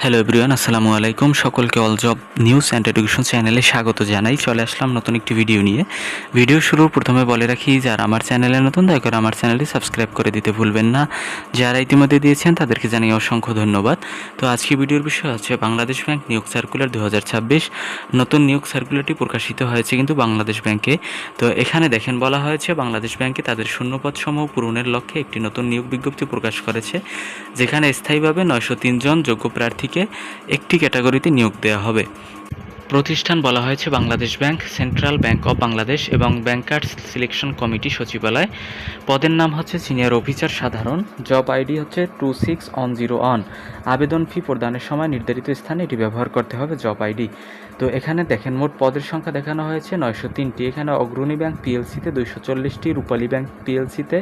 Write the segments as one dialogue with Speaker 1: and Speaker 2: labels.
Speaker 1: Hello everyone, আসসালামু আলাইকুম। সকলকে all job news and education চ্যানেলে স্বাগত জানাই। চলে আসলাম নতুন একটি ভিডিও নিয়ে। ভিডিও শুরুর প্রথমে বলে রাখি, যারা আমার চ্যানেলে নতুন দয়া করে আমার চ্যানেলটি সাবস্ক্রাইব করে দিতে ভুলবেন না। যারা ইতিমধ্যে দিয়েছেন তাদেরকে জানাই অসংখ্য ধন্যবাদ। তো আজকে ভিডিওর বিষয় হচ্ছে বাংলাদেশ ব্যাংক নিয়োগ সার্কুলার 2026। নতুন নিয়োগ সার্কুলারটি প্রকাশিত হয়েছে কিন্তু বাংলাদেশ ব্যাংকে। তো এখানে দেখেন বলা হয়েছে বাংলাদেশ ব্যাংকে তাদের শূন্যপদসমূহ পূরণের লক্ষ্যে একটি নতুন নিয়োগ বিজ্ঞপ্তি প্রকাশ করেছে, যেখানে স্থায়ীভাবে 903 জন যোগ্য প্রার্থীকে একটি ক্যাটাগরিতে নিয়োগ দেওয়া হবে। প্রতিষ্ঠান বলা হয়েছে Bangladesh bank, central bank of Bangladesh এবং ব্যাংকার্স সিলেকশন কমিটি সচিবালয়। পদের নাম হচ্ছে সিনিয়র অফিসার সাধারণ। জব আইডি হচ্ছে 26101। আবেদন ফি প্রদানের সময় নির্ধারিত স্থানে এটি ব্যবহার করতে হবে জব আইডি। তো এখানে দেখেন মোট পদের সংখ্যা দেখানো হয়েছে 903টি। এখানে অগ্রণী ব্যাংক পিএলসিতে 240টি, রূপালী ব্যাংক পিএলসিতে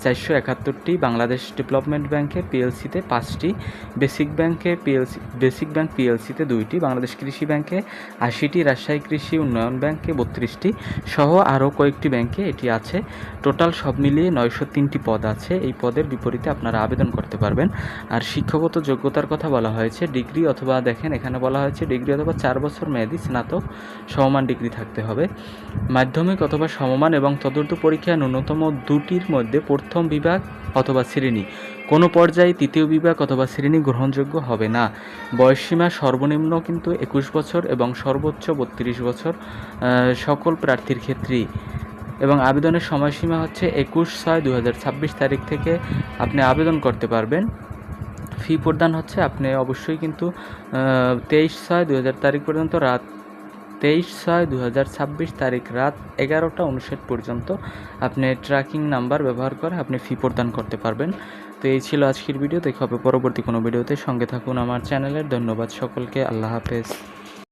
Speaker 1: 471টি, বাংলাদেশ ডেভেলপমেন্ট ব্যাংকে পিএলসিতে 5টি, বেসিক ব্যাংক পিএলসিতে 2টি, বাংলাদেশ কৃষি ব্যাংকে 80টি, রাজশাহী কৃষি উন্নয়ন ব্যাংকে 32টি সহ আরও কয়েকটি ব্যাংকে এটি আছে। টোটাল সব মিলিয়ে 903টি পদ আছে। এই পদের বিপরীতে আপনারা আবেদন করতে পারবেন। আর শিক্ষাগত যোগ্যতার কথা বলা হয়েছে ডিগ্রি অথবা, দেখেন এখানে বলা হয়েছে ডিগ্রি অথবা 4 বছর মেয়াদী স্নাতক সমমান ডিগ্রি থাকতে হবে। মাধ্যমিক অথবা সমমান এবং তদূর্ধ্ব পরীক্ষায় ন্যূনতম 2টির মধ্যে প্রথম বিভাগ অথবা শ্রেণী, কোনো পর্যায়ে তৃতীয় বিভাগ অথবা শ্রেণী গ্রহণযোগ্য হবে না। বয়সসীমা সর্বনিম্ন কিন্তু 21 বছর এবং সর্বোচ্চ 32 বছর সকল প্রার্থীর ক্ষেত্রেই। এবং আবেদনের সময়সীমা হচ্ছে 21/6/2026 তারিখ থেকে আপনি আবেদন করতে পারবেন। ফি প্রদান হচ্ছে আপনি অবশ্যই কিন্তু 23/6/2000 তারিখ পর্যন্ত 23/6/2026 তারিখ রাত 11টা 59 পর্যন্ত আপনি ট্র্যাকিং নাম্বার ব্যবহার করে আপনি ফি প্রদান করতে পারবেন। তো এই ছিল আজকের ভিডিও। দেখা হবে পরবর্তী কোনো ভিডিওতে। সঙ্গে থাকুন আমার চ্যানেলের। ধন্যবাদ সকলকে। আল্লাহ হাফেজ।